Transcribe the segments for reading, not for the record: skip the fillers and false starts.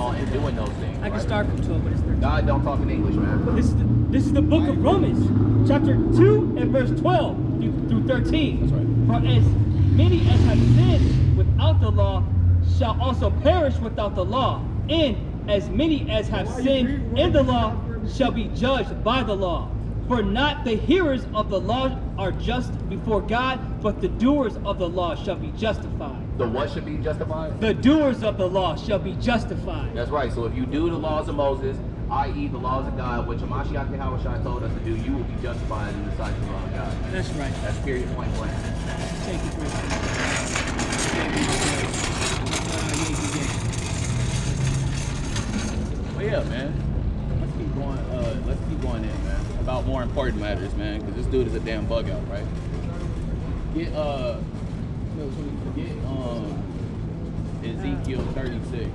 law and doing those things. I can start from 12, but it's 13. God don't talk in English, man. This is the book of Romans, chapter 2 and verse 12 through 13. That's right. For as many as have sinned without the law shall also perish without the law, and as many as have sinned in the law shall be judged by the law. For not the hearers of the law are just before God, but the doers of the law shall be justified. The what should be justified? The doers of the law shall be justified. That's right. So if you do the laws of Moses, i.e. the laws of God, which Mashiach Yahushua told us to do, you will be justified in the sight of the law of God. That's right. That's period, point blank. Take it, bro. Well, yeah, man. Let's keep going. Let's keep going in, man. About more important matters, man. Because this dude is a damn bug out, right? Get Ezekiel 36.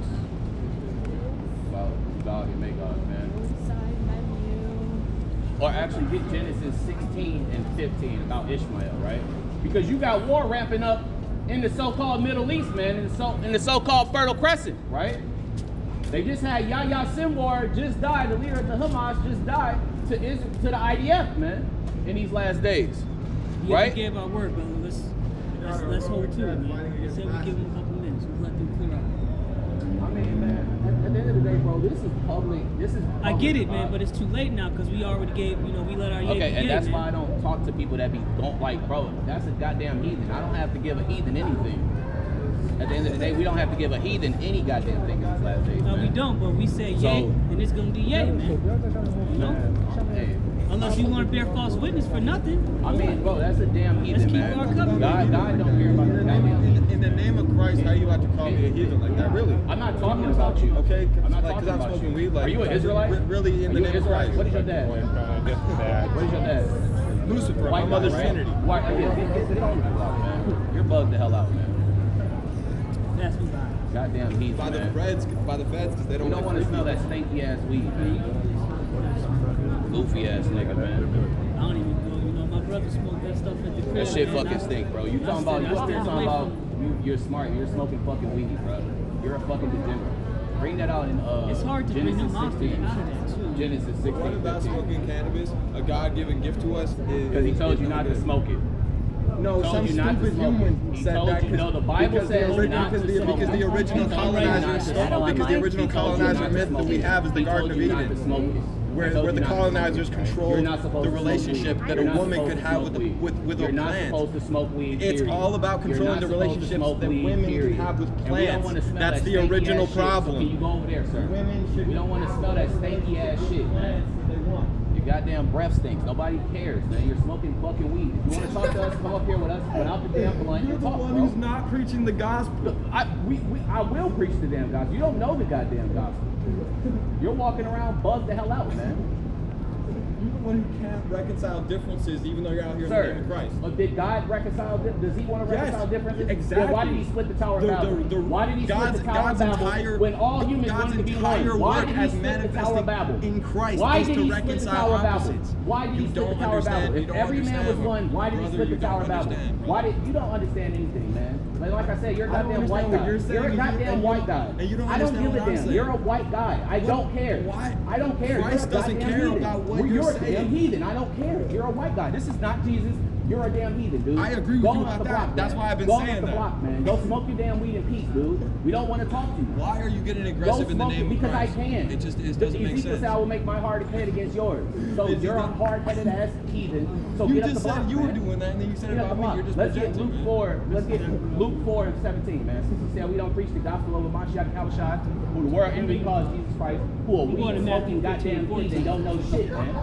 About God and Magog, man. Or actually get Genesis 16 and 15 about Ishmael, right? Because you got war ramping up in the so-called Middle East, man, in the so-called Fertile Crescent, right? They just had Yahya Sinwar just died, the leader of the Hamas just died to the IDF, man, in these last days, right? We gave our word, brother. Let's hold to it, man. We said we give them a couple minutes. We'll let them clear up. I mean, man, at the end of the day, bro, this is public. I get it, man, but it's too late now because we already gave, we let our yay. Okay, and that's why I don't talk to people that don't like, bro, that's a goddamn heathen. I don't have to give a heathen anything. At the end of the day, we don't have to give a heathen any goddamn thing in these last days. No, man. We don't, but we say yay, and it's gonna be yay, man. You know? Hey. Unless you want to bear false witness for nothing. I mean, bro, that's a damn heathen, man. Our covenant. God don't care about the goddamn. In the name of Christ, how you about to call me a heathen like that? Really? I'm not talking about you. Okay, I'm not like, talking about smoking you. weed, like, are you an Israelite? Really, in the name of Christ. What is your dad? What is your dad? Lucifer, White my mother's guy, right? Trinity. White, get on the block, man. You're bugged the hell out, man. That's what's bad. Goddamn heathen, By the man. feds, because they don't. We don't want to smell that stinky ass weed, man. Goofy ass nigga, man. I don't even know. My brother smoked that stuff at the crib. That shit man. fucking stink, bro. You talking about you're smart. You're smoking fucking weed, bro. You're a fucking degenerate. Bring that out in It's hard to bring Genesis new monster 16. out of that too. Genesis 16. What about 15. smoking cannabis? A God-given gift to us? Because he told you not to smoke it. No, some stupid human He said told that you, no, the Bible says not to smoke. because the original colonizer myth that we have is the Garden of Eden, where the colonizers controlled the relationship that a woman could have with a You're not plant. supposed to smoke weed. It's period. all about You're controlling not the supposed to relationships smoke that weed, women period. can have with And we don't plants. want to smell That's that the stinky original ass shit. So problem. can you go over there, sir? Women should We don't want to smell that stinky ass shit, man. Your goddamn breath stinks. Nobody cares, man. You're smoking fucking weed. If you want to talk to us, come up here with us without the damn blunt. You're the Talk, one bro. who's not preaching the gospel. I will preach the damn gospel. You don't know the goddamn gospel. You're walking around bugged the hell out, man. You're the one who can't reconcile differences, even though you're out here in the name of Christ. Did God reconcile? Does He want to reconcile differences? Exactly. Then why did He split the Tower of Babel? Why did He split the Tower of Babel when all humans wanted to be one? Why did He split the Tower of Babel? In Christ Why is did to He split the reconcile Tower of Babel? opposites. Why did He You split the don't Tower of Babel? understand. If You don't every man was understand, one, why did He brother, split the you Tower of don't Babel? understand, Why brother. did you don't understand anything, man? Like I said, you're a I don't goddamn white understand what guy. you're saying, You're a and you- goddamn and you- white guy. and you don't I don't understand give a what I'm damn. saying. You're a white guy. I don't care. Why? I don't care. Christ You're a doesn't goddamn care heathen. about what You're you're a damn saying. heathen. I don't care. You're a white guy. This is not Jesus. You're a damn heathen, dude. I agree with Go you off about the that. block, That's man. why I've been Go saying off the that. block, man. Go smoke your damn weed in peace, dude. We don't want to talk to you. Why are you getting Go aggressive in the smoke name it of because I Christ? can. It doesn't make Ezekiel sense. said I will make my hard head against yours. So It's you're a not- hard-headed ass heathen. So You get up just the block, said you were man. doing that, and then you said Get up about the me. block. You're just Let's get projecting, Luke man. 4. Let's get Luke 4 and 17, man. Since he said we don't preach the gospel of Mashiach Yahushua, who the world envy calls Jesus Christ, who a We're going to weed Matthew smoking goddamn 15, heathen don't know shit, man.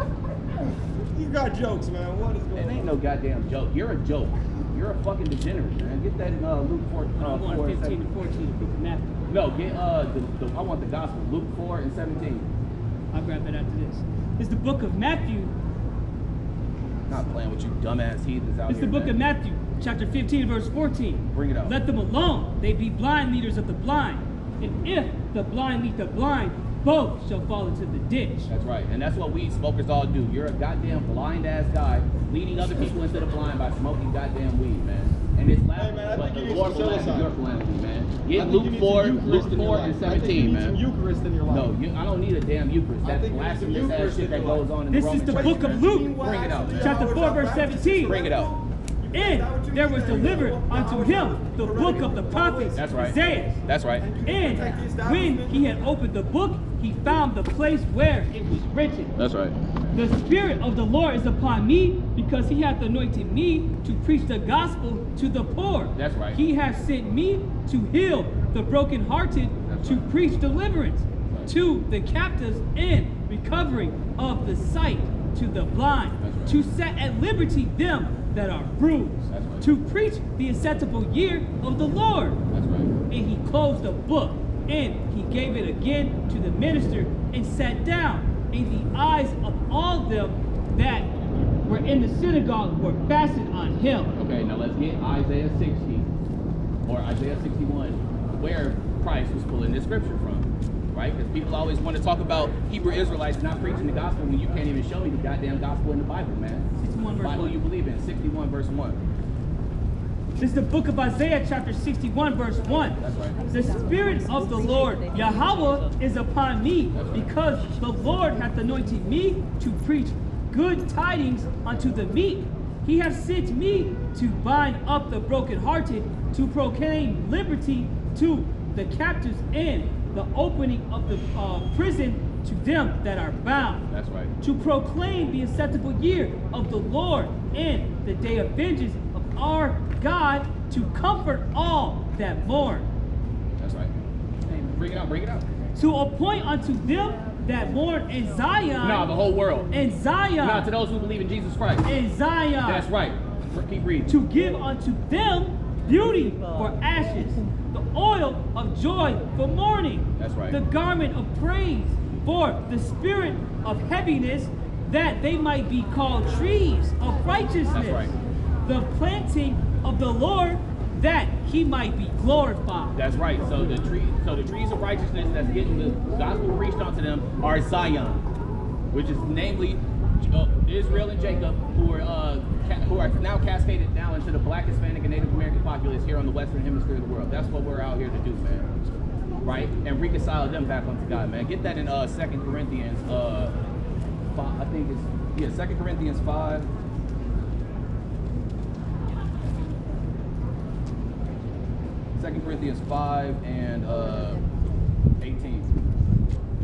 You got jokes, man. What is It going ain't on? no goddamn joke. You're a joke. You're a fucking degenerate, man. Get that in Luke 4, I'm 4 going and 15 17. and 14 to book of Matthew. No, get I want the gospel. Luke 4 and 17. I'll grab that after this. It's the book of Matthew. Not playing with you dumbass heathens out It's here. the book man. of Matthew, chapter 15, verse 14. Bring it up. Let them alone. They be blind leaders of the blind. And if the blind lead the blind, both shall fall into the ditch. That's right. And that's what weed smokers all do. You're a goddamn blind ass guy leading other people into the blind by smoking goddamn weed, man. And it's laughable, Hey, man, I but think the you need Lord some will laugh show at your sign. calamity, man. I Get think you Luke need 4, some Eucharist Luke in your 4 life. and I think you 17, need some man. Eucharist in your life. No, I don't need a damn Eucharist. I That's think you need some blasphemous ass Eucharist shit in that your goes life. on in This the is Roman the Church, book of man. Luke, Bring it out, man. chapter 4, verse 17. Bring it out. And there was delivered unto him the book of the prophet That's right. Isaiah. That's right. And when he had opened the book, he found the place where it was written. That's right. The Spirit of the Lord is upon me, because he hath anointed me to preach the gospel to the poor. That's right. He hath sent me to heal the brokenhearted, That's to right. preach deliverance Right. to the captives, and recovering of the sight to the blind, That's right. to set at liberty them that are bruised, That's right. to preach the acceptable year of the Lord. That's right. And he closed the book, and he gave it again to the minister, and sat down. And the eyes of all them that were in the synagogue were fastened on him. Okay, now let's get Isaiah 60 or Isaiah 61, where Christ was pulling this scripture from, right? Because people always want to talk about Hebrew Israelites not preaching the gospel when you can't even show me the goddamn gospel in the Bible, man. 61 verse Bible 1. you believe in, 61 verse 1. This is the book of Isaiah, chapter 61, verse 1. That's right. The Spirit of the Lord, Yahweh, is upon me, That's right. because the Lord hath anointed me to preach good tidings unto the meek. He hath sent me to bind up the brokenhearted, to proclaim liberty to the captives, and the opening of the prison to them that are bound. That's right. To proclaim the acceptable year of the Lord, and the day of vengeance of our God, to comfort all that mourn. That's right. Hey, bring it out, bring it out. To appoint unto them that mourn in Zion. No, the whole world. In Zion. Not to those who believe in Jesus Christ. In Zion. That's right. Keep reading. To give unto them beauty for ashes, the oil of joy for mourning. That's right. The garment of praise for the spirit of heaviness, that they might be called trees of righteousness. That's right. The planting of the Lord, that he might be glorified. That's right. So the trees of righteousness that's getting the gospel preached onto them are Zion, which is namely Israel and Jacob, who are now cascaded down into the Black, Hispanic, and Native American populace here on the Western Hemisphere of the world. That's what we're out here to do, man. Right? And reconcile them back unto God, man. Get that in 2 Corinthians 5, I think it's 2 Corinthians 5. 2 Corinthians 5 and 18.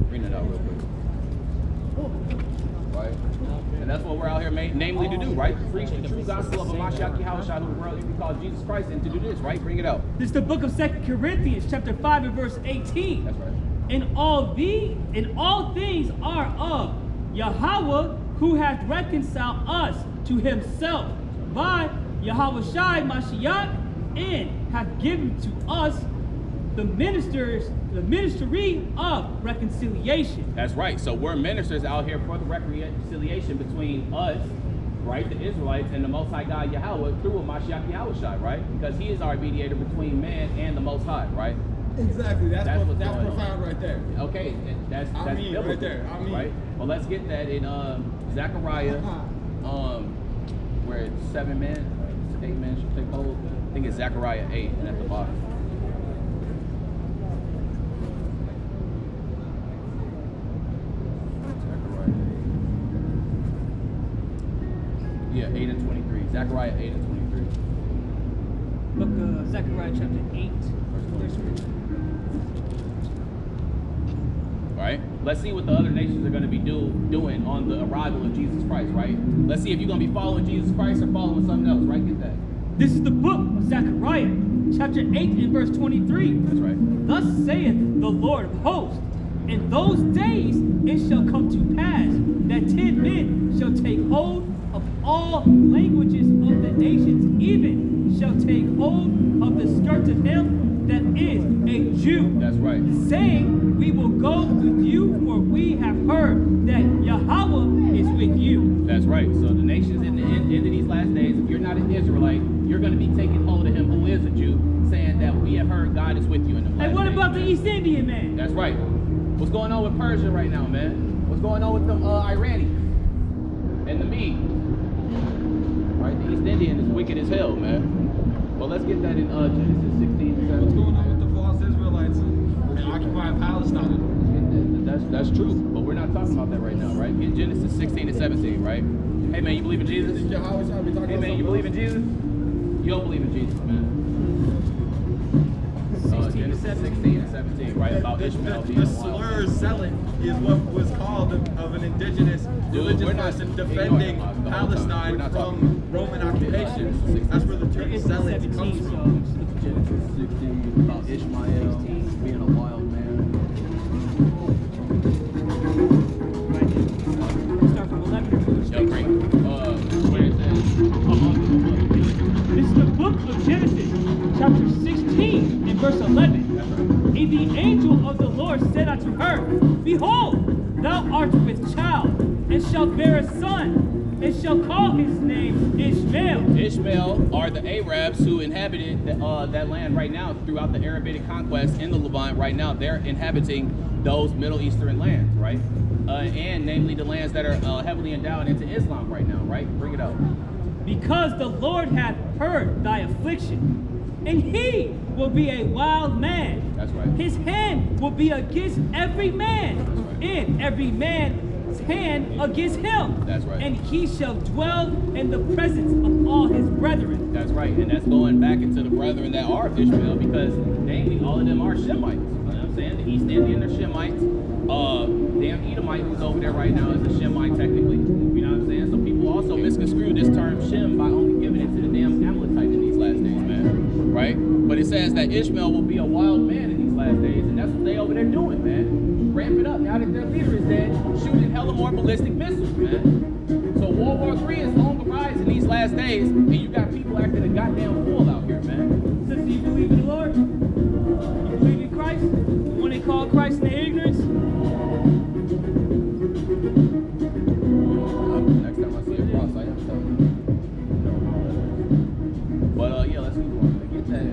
Bring it out real quick. Right? And that's what we're out here namely to do, right? Preach the true gospel of Mashiach Yahushua, who the world you can call Jesus Christ, and to do this, right? Bring it out. This is the book of 2 Corinthians, chapter 5 and verse 18. That's right. And all things are of Yahweh, who hath reconciled us to himself by Yahweh Shai Mashiach, and hath given to us the ministry of reconciliation. That's right. So we're ministers out here for the reconciliation between us, right, the Israelites, and the Most High God Yahweh through a Mashiach Yahushua, right? Because he is our mediator between man and the Most High, right? Exactly. That's profound profound right there. Okay, that's biblical, right there. right? Well, let's get that in Zechariah, where 7 men, 8 men should take hold. I think it's Zechariah 8, and at the bottom. Yeah, 8 and 23. Zechariah 8 and 23. Book of Zechariah chapter 8, verse 23. Right? Let's see what the other nations are going to be doing on the arrival of Jesus Christ, right? Let's see if you're going to be following Jesus Christ or following something else, right? Get that. This is the book of Zechariah, chapter 8 and verse 23. That's right. Thus saith the Lord of hosts, in those days it shall come to pass that 10 men shall take hold of all languages of the nations, even shall take hold of the skirt of him that is a Jew. That's right. Saying, we will go with you, for we have heard that Yahweh is with you. That's right. So the nations in the end of these last days, if you're not an Israelite, you're going to be taking hold of him who is a Jew, saying that we have heard God is with you in the last Hey, what days, about the man. East Indian man? That's right. What's going on with Persia right now, man? What's going on with the Iranians and the Medes? Right? The East Indian is wicked as hell, man. Well, let's get that in Genesis 16 and 17. What's going on with the false Israelites and occupying Palestine? That's true, but we're not talking about that right now, right? Get Genesis 16 and 17, right? Hey man, you believe in Jesus? Hey man, you believe in Jesus? You don't believe in Jesus, man. Genesis 16 and 17, right? About Ishmael being the a wild slur man. zealot is what was called of an indigenous religious person defending Palestine from Roman occupation. That's where the term zealot comes from. Genesis 16 about Ishmael being a wild man. Start from 11. Yeah, great. Where it says, This is the book of Genesis, chapter 16, and verse 11. And the angel of the Lord said unto her, Behold, thou art with child, and shalt bear a son, and shall call his name Ishmael. Ishmael are the Arabs who inhabited that land right now throughout the Arabic conquest in the Levant. Right now, they're inhabiting those Middle Eastern lands, right? And namely the lands that are heavily endowed into Islam right now, right? Bring it up. Because the Lord hath heard thy affliction, and he will be a wild man. That's right. His hand will be against every man, right. and every man's hand against him. That's right. And he shall dwell in the presence of all his brethren. That's right, and that's going back into the brethren that are of Ishmael, because namely all of them are Shemites. You know what I'm saying? The East Indian are Shemites. Damn Edomite who's over there right now is a Shemite technically. You know what I'm saying? So people also misconstrue this term Shem by only giving it to the damn Amalekite in these last days, man. Right? But it says that Ishmael will be a wild man in these last days, and that's what they over there doing, man. Ramp it up now that their leader is dead, shooting hella more ballistic missiles, man. So World War III is on the rise in these last days, and you got people acting a goddamn fool out here, man. So do you believe in the Lord? You believe in Christ? When they call Christ in their ignorance? Next time I see a cross, I have to tell you. But yeah, let's keep going. Get that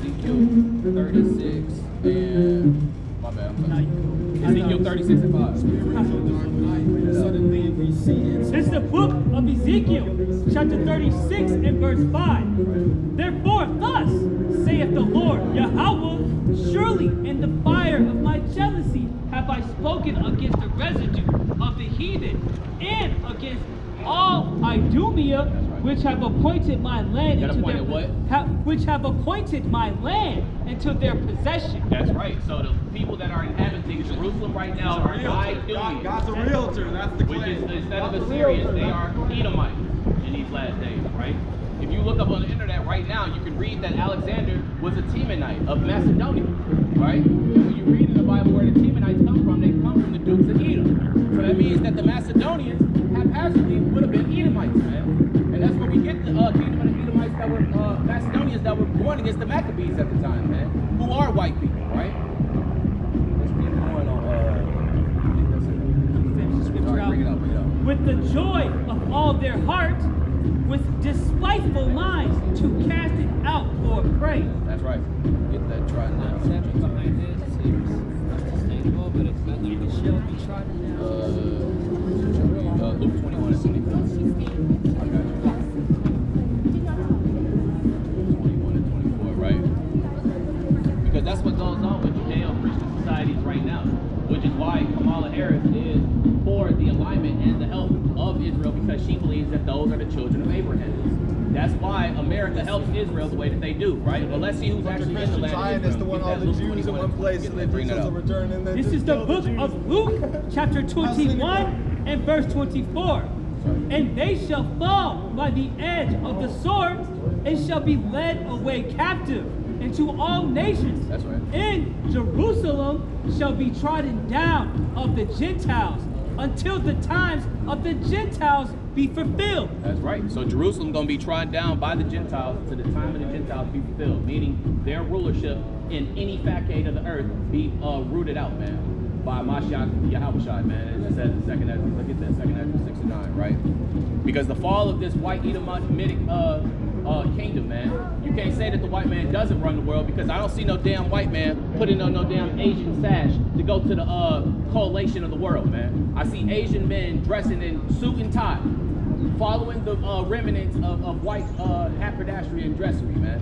Ezekiel 36. I think it's 36 and my bad. Ezekiel 36 and 5. Suddenly we see it. This is the book of Ezekiel, chapter 36 and verse 5. Therefore, thus saith the Lord Yahweh, surely in the fire of my jealousy have I spoken against the residue of the heathen, and against all Idumea, which have appointed my land into their which have appointed my land into their possession. That's right. So the people that are inhabiting Jerusalem right now are Idumeans. God's a realtor. That's the Which claim. is, instead of Assyrians, they are Edomites in these last days, right? If you look up on the internet right now, you can read that Alexander was a Temanite of Macedonia, right? And when you read in the Bible where the Temanites come from, they come from the Dukes of Edom. So that means that the Macedonians haphazardly would have been Edomites, man. And that's where we get the kingdom of the Edomites that were Macedonians that were born against the Maccabees at the time, man, who are white people, right? Let's keep going on. Bring it up. With the joy of all their heart, with despiteful minds, to cast it out for a prey. That's right. Get that trodden down. Sustainable, but it's not even shall be trodden down. Luke 21 and 24. I got you. 21 and 24, right? Because that's what goes on with Judeo-Christian societies right now, which is why Kamala Harris is for the alignment and the help of Israel, because she believes that those are the children of Abraham. That's why America helps Israel the way that they do, right? Well, let's see who's actually in the land of Israel. The one all the Jews in one place, and then Jesus will return. And then This is the book of Luke, chapter 21 and verse 24. And they shall fall by the edge of the sword, and shall be led away captive into all nations. That's right. And Jerusalem shall be trodden down of the Gentiles, until the times of the Gentiles be fulfilled. That's right. So Jerusalem going to be trodden down by the Gentiles to the time of the Gentiles be fulfilled, meaning their rulership in any facade of the earth be rooted out, man, by Mashiach Yahushua, man. It says in second Ezra, look at that, second Ezra 6-9, right? Because the fall of this white Edomitic kingdom, man, you can't say that the white man doesn't run the world, because I don't see no damn white man putting on no damn Asian sash to go to the coalition of the world, man. I see Asian men dressing in suit and tie, following the remnants of white haberdashery and dressery, man.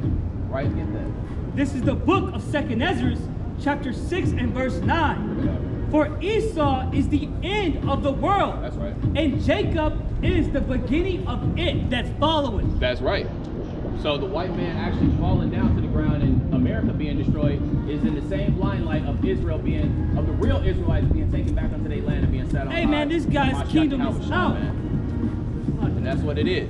Right? Get that. This is the book of second Ezra, chapter 6 and verse 9. For Esau is the end of the world. That's right. And Jacob is the beginning of it that's following. That's right. So the white man actually falling down to the ground and America being destroyed is in the same blind light of Israel being, of the real Israelites being taken back onto their land and being set on high. Hey man, this guy's Mashiach kingdom is Yahushua, out. man. And that's what it is.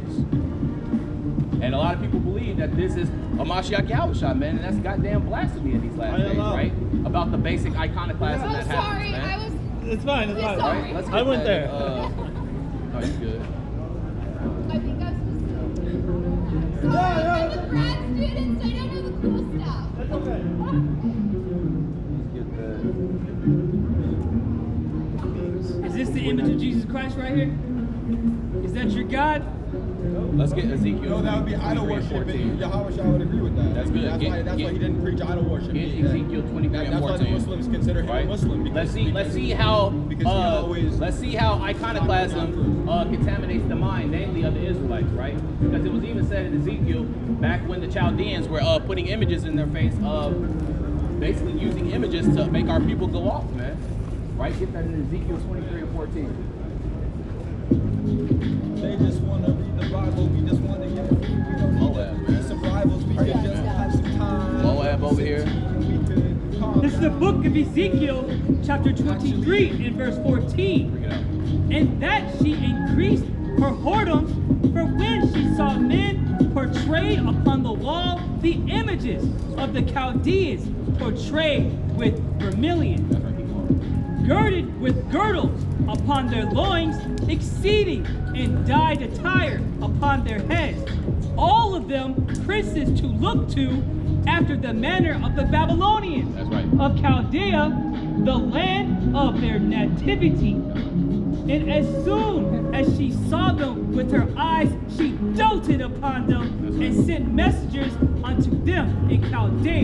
And a lot of people believe that this is a Mashiach Yahushua, man, and that's goddamn blasphemy in these last days, right? About the basic iconoclasm that happens, man. It's fine, it's fine. Right? Let's I get went that, there. no, you good. I think I'm supposed to. Sorry, I'm a grad student, so I don't know the cool stuff. That's okay. Is this the image of Jesus Christ right here? Is that your God? Let's get Ezekiel. No, that would be idol 23 and worship, 14. and Yahweh would agree with that. That's good. That's why he didn't preach idol worship. Get Ezekiel 23 and That's why 14. the Muslims consider him a Right? Muslim. Because, Let's see how because he always iconoclasm contaminates the mind, namely of the Israelites, right? Because it was even said in Ezekiel back when the Chaldeans were putting images in their face of basically using images to make our people go off, man. Right? Get that in Ezekiel 23 and 14. They just want to read the Bible. We just want to get we don't need Moab, to read some Bibles. We could just have some time. Moab over here. We could calm This is the down. book of Ezekiel, chapter 23 and verse 14. Bring it out. And that she increased her whoredoms, for when she saw men portray upon the wall the images of the Chaldeans portrayed with vermilion, That's right, keep going. girded with girdles upon their loins, exceeding and dyed attire upon their heads, all of them princes to look to after the manner of the Babylonians, That's right. of Chaldea, the land of their nativity. And as soon as she saw them with her eyes, she doted upon them and sent messengers unto them in Chaldea.